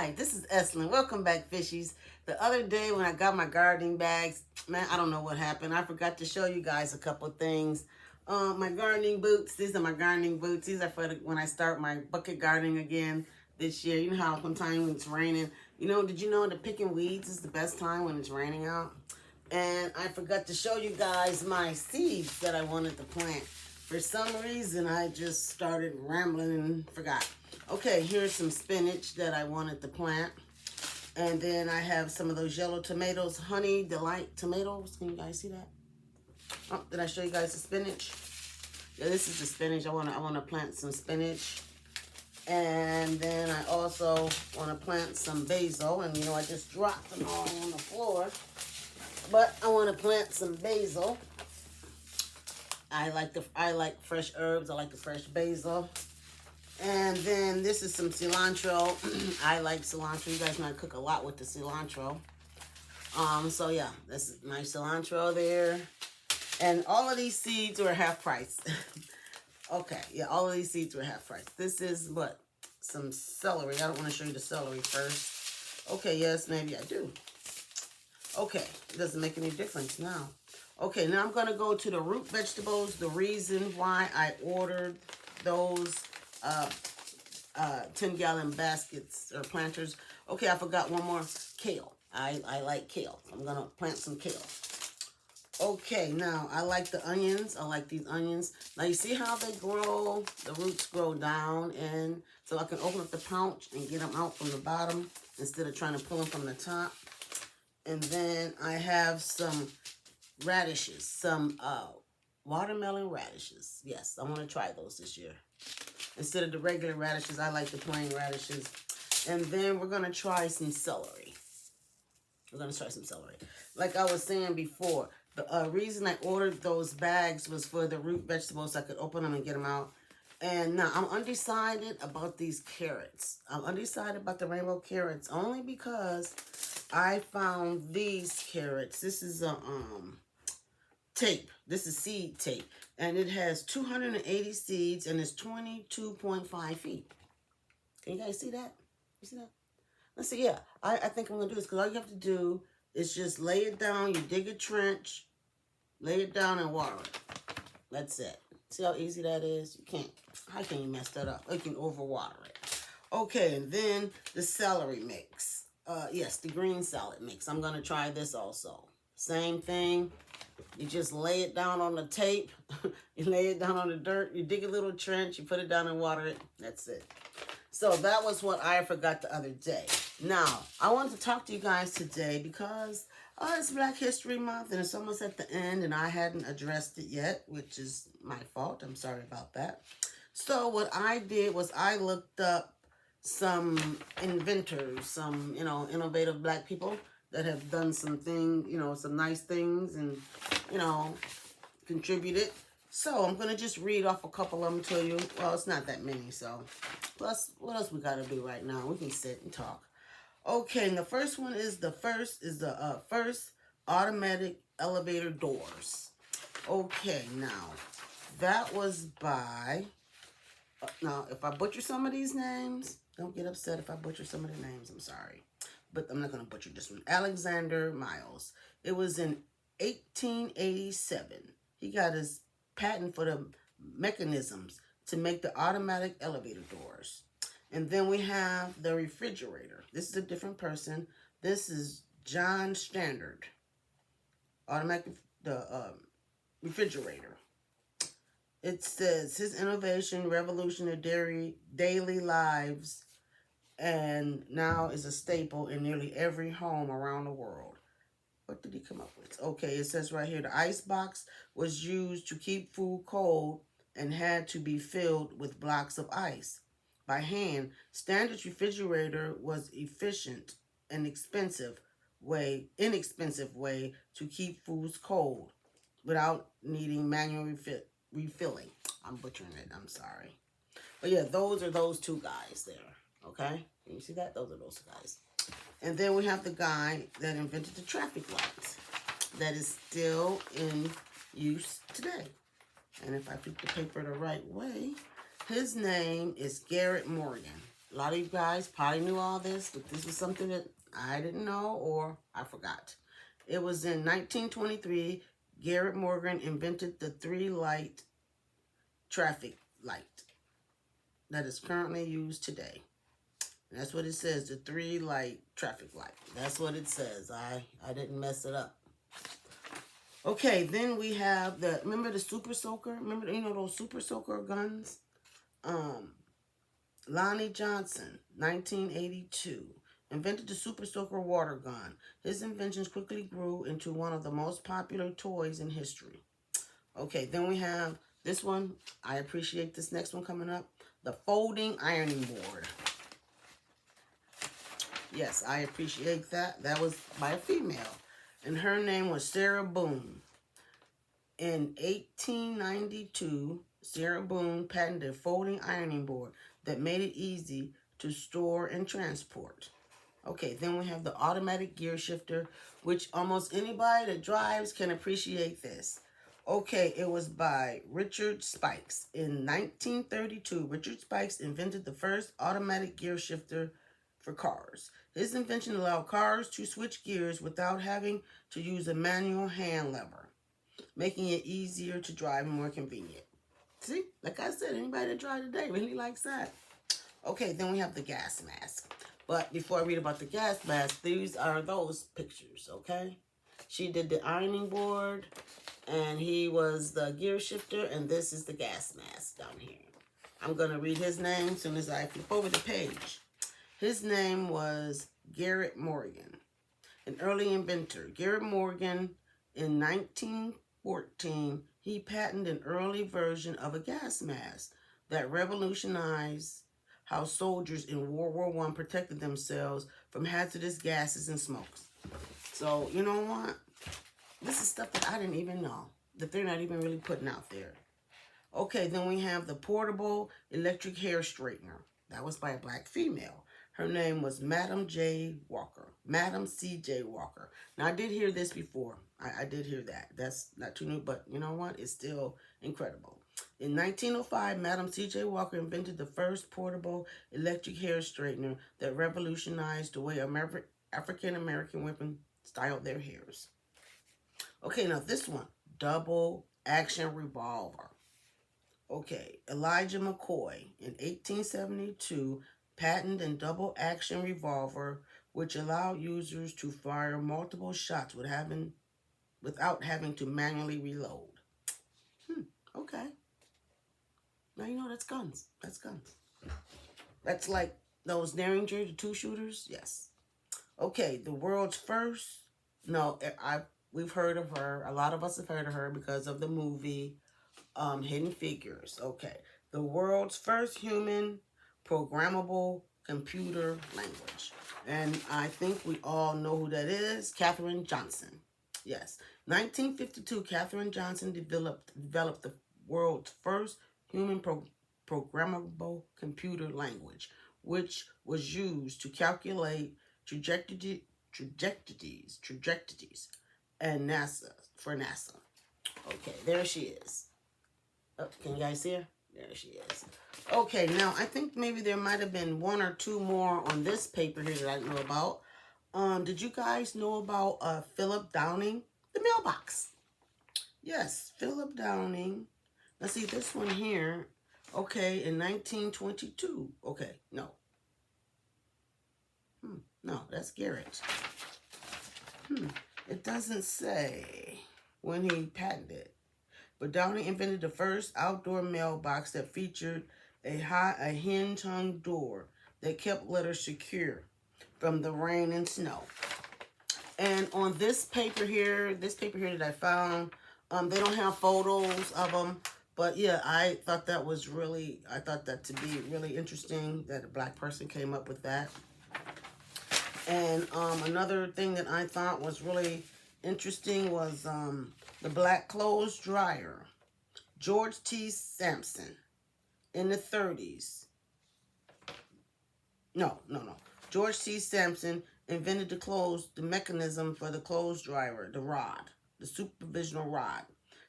Hi, this is Eslin. Welcome back, fishies. The other day when I got my gardening bags, man, I don't know what happened. I forgot to show you guys a couple things. My gardening boots. These are my gardening boots. These are for when I start my bucket gardening again this year. You know how sometimes when it's raining, did you know that picking weeds is the best time when it's raining out? And I forgot to show you guys my seeds that I wanted to plant. For some reason, I just started rambling and forgot. Okay, here's some spinach that I wanted to plant. And then I have some of those yellow tomatoes, Honey Delight tomatoes. Can you guys see that? Oh, did I show you guys the spinach? Yeah, this is the spinach. I wanna plant some spinach. And then I also want to plant some basil. And I just dropped them all on the floor. But I want to plant some basil. I like fresh herbs. I like the fresh basil. And then this is some cilantro. I like cilantro. You guys know I cook a lot with the cilantro. So yeah, this is my cilantro there. And all of these seeds were half price. Okay, yeah, all of these seeds were half price. This is what? Some celery. I don't want to show you the celery first. Okay, yes, maybe I do. Okay, it doesn't make any difference now. Okay, now I'm going to go to the root vegetables. The reason why I ordered those 10-gallon baskets or planters. Okay, I forgot one more. Kale. I like kale. I'm going to plant some kale. Okay, now I like the onions. I like these onions. Now you see how they grow? The roots grow down, and so I can open up the pouch and get them out from the bottom instead of trying to pull them from the top. And then I have some radishes, some watermelon radishes. Yes, I want to try those this year. Instead of the regular radishes, I like the plain radishes. And then we're going to try some celery. We're going to try some celery. Like I was saying before, the reason I ordered those bags was for the root vegetables. So I could open them and get them out. And now I'm undecided about these carrots. I'm undecided about the rainbow carrots only because I found these carrots. This is a tape. This is seed tape. And it has 280 seeds and it's 22.5 feet. Can you guys see that? You see that? Let's see, yeah. I think I'm going to do this because all you have to do is just lay it down. You dig a trench, lay it down and water it. That's it. See how easy that is? You can't. How can you mess that up? You can overwater it. Okay, and then the celery mix. Yes, the green salad mix. I'm going to try this also. Same thing. You just lay it down on the tape. You lay it down on the dirt. You dig a little trench. You put it down and water it. That's it. So that was what I forgot the other day. Now, I wanted to talk to you guys today because it's Black History Month and it's almost at the end and I hadn't addressed it yet, which is my fault. I'm sorry about that. So what I did was I looked up some inventors, some, innovative Black people that have done some some nice things and, contributed. So I'm going to just read off a couple of them to you. Well, it's not that many, so. Plus, what else we got to do right now? We can sit and talk. Okay, and the first one is the first automatic elevator doors. Okay, now, that was by, now, if I butcher some of these names, don't get upset if I butcher some of the names, I'm sorry. But I'm not going to butcher this one. Alexander Miles. It was in 1887. He got his patent for the mechanisms to make the automatic elevator doors. And then we have the refrigerator. This is a different person. This is John Standard. Automatic refrigerator. It says his innovation revolutionized daily lives and now is a staple in nearly every home around the world. What did he come up with? Okay, it says right here, the ice box was used to keep food cold and had to be filled with blocks of ice. By hand, Standard's refrigerator was efficient and inexpensive way to keep foods cold without needing manual refilling. I'm butchering it, I'm sorry. But yeah, those are those two guys there, okay? Can you see that? Those are those guys. And then we have the guy that invented the traffic lights that is still in use today. And if I flip the paper the right way, his name is Garrett Morgan. A lot of you guys probably knew all this, but this was something that I didn't know or I forgot. It was in 1923, Garrett Morgan invented the three-light traffic light that is currently used today. And that's what it says, the three-light traffic light. That's what it says. I didn't mess it up. Okay, then we have remember the Super Soaker? Remember, those Super Soaker guns? Lonnie Johnson, 1982, invented the Super Soaker water gun. His inventions quickly grew into one of the most popular toys in history. Okay, then we have this one. I appreciate this next one coming up. The folding ironing board. Yes, I appreciate that. That was by a female. And her name was Sarah Boone. In 1892, Sarah Boone patented a folding ironing board that made it easy to store and transport. Okay, then we have the automatic gear shifter, which almost anybody that drives can appreciate this. Okay, it was by Richard Spikes. In 1932, Richard Spikes invented the first automatic gear shifter for cars. His invention allowed cars to switch gears without having to use a manual hand lever, making it easier to drive and more convenient. See, like I said, anybody that drives today really likes that. Okay, then we have the gas mask. But before I read about the gas mask, these are those pictures, okay? She did the ironing board, and he was the gear shifter, and this is the gas mask down here. I'm going to read his name as soon as I flip over the page. His name was Garrett Morgan, an early inventor. Garrett Morgan, in 1914, he patented an early version of a gas mask that revolutionized how soldiers in World War I protected themselves from hazardous gases and smokes. So, you know what? This is stuff that I didn't even know, that they're not even really putting out there. Okay, then we have the portable electric hair straightener. That was by a black female. Her name was Madam J. Walker. Madam C.J. Walker. Now, I did hear this before. I did hear that. That's not too new, but you know what? It's still incredible. In 1905, Madam C.J. Walker invented the first portable electric hair straightener that revolutionized the way African-American women styled their hairs. Okay, now this one, double action revolver. Okay, Elijah McCoy in 1872 patented a double action revolver which allowed users to fire multiple shots without having to manually reload. Okay. Now you know that's guns. That's guns. That's like those Derringer, the 2-shooters. Yes. Okay, the world's first. No, we've heard of her. A lot of us have heard of her because of the movie Hidden Figures. Okay, the world's first human programmable computer language, and I think we all know who that is. Katherine Johnson. Yes, 1952. Katherine Johnson developed the world's first human programmable computer language, which was used to calculate trajectories and NASA. Okay, there she is. Oh, can you guys see her? There she is. Okay, now I think maybe there might have been one or two more on this paper here that I didn't know about. Did you guys know about Philip Downing? The mailbox. Yes, Philip Downing. Let's see this one here. Okay, in 1922. Okay, no. No, that's Garrett. It doesn't say when he patented it. But Downing invented the first outdoor mailbox that featured a hinge-hung door that kept letters secure from the rain and snow. And on this paper here that I found, they don't have photos of them. But yeah, I thought that to be really interesting that a black person came up with that. And another thing that I thought was really interesting was the black clothes dryer. George T. Sampson in the 30s. No. George T. Sampson invented the mechanism for the clothes dryer, the rod, the supervisional rod.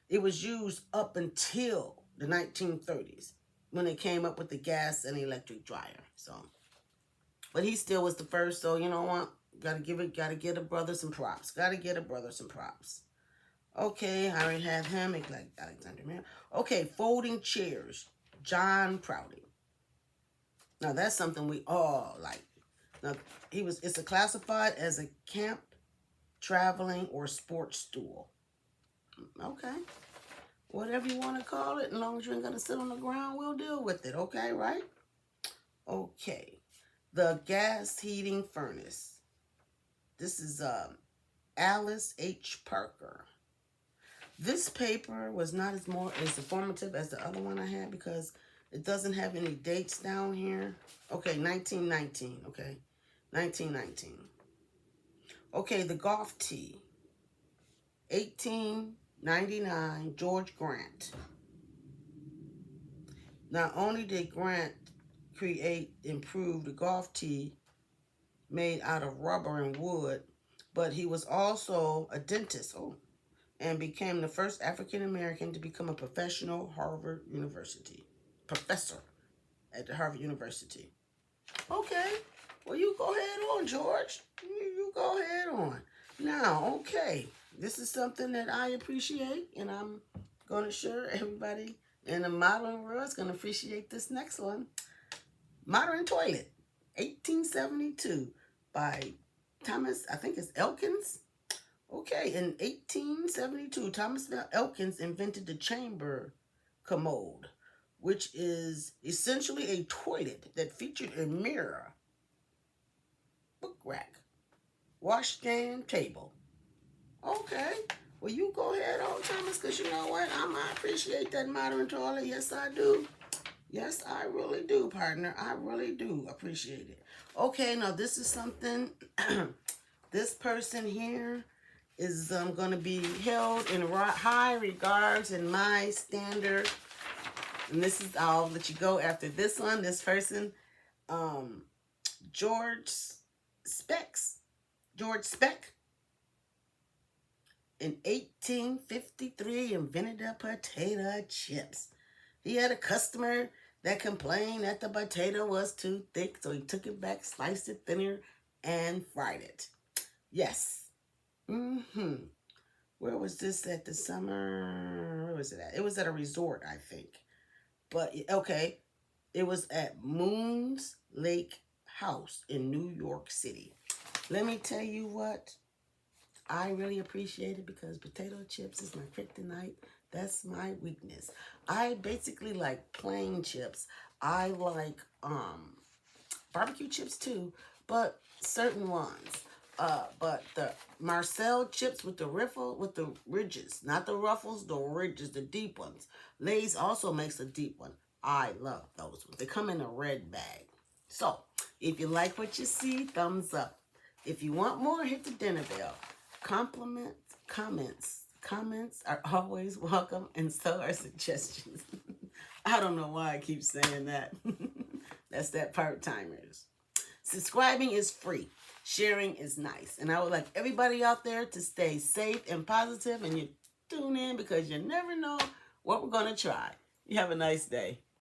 It was used up until the 1930s when they came up with the gas and electric dryer. So, But he still was the first, so you know what? Gotta get a brother some props. Gotta get a brother some props. Okay, I already have him. It's like Alexander Mann. Okay, folding chairs. John Prouty. Now that's something we all like. Now it's a classified as a camp, traveling, or sports stool. Okay. Whatever you want to call it, as long as you ain't gonna sit on the ground, we'll deal with it. Okay, right? Okay. The gas heating furnace. This is Alice H. Parker. This paper was not as informative as the other one I had because it doesn't have any dates down here. Okay, 1919. Okay, 1919. Okay, the golf tee. 1899, George Grant. Not only did Grant improve the golf tee made out of rubber and wood, but he was also a dentist. And became the first African American to become a professor at the Harvard University. Okay, well you go ahead on, George. You go ahead on. Now, okay, this is something that I appreciate, and I'm gonna share everybody in the modeling world is gonna appreciate this next one. Modern Toilet, 1872, by Thomas, I think it's Elkins. Okay, in 1872, Thomas Elkins invented the chamber commode, which is essentially a toilet that featured a mirror, book rack, washstand table. Okay, well, you go ahead on, Thomas, because you know what? I appreciate that modern toilet. Yes, I do. Yes, I really do, partner. I really do appreciate it. Okay, now this is something, this person here is going to be held in high regards in my standard. And this is, I'll let you go after this one. This person, George Speck, in 1853 invented the potato chips. He had a customer that complained that the potato was too thick, so he took it back, sliced it thinner, and fried it. Yes. Where was this at the summer? Where was it at? It was at a resort, I think. But, okay, it was at Moon's Lake House in New York City. Let me tell you what, I really appreciate it because potato chips is my kryptonite. That's my weakness. I basically like plain chips. I like barbecue chips too, but certain ones. But the Marcel chips with the ridges, not the ruffles, the ridges, the deep ones. Lay's also makes a deep one. I love those ones. They come in a red bag. So, if you like what you see, thumbs up. If you want more, hit the dinner bell. Comments are always welcome, and so are suggestions. I don't know why I keep saying that. That's that part-timers. Subscribing is free. Sharing is nice. And I would like everybody out there to stay safe and positive, and you tune in because you never know what we're going to try. You have a nice day.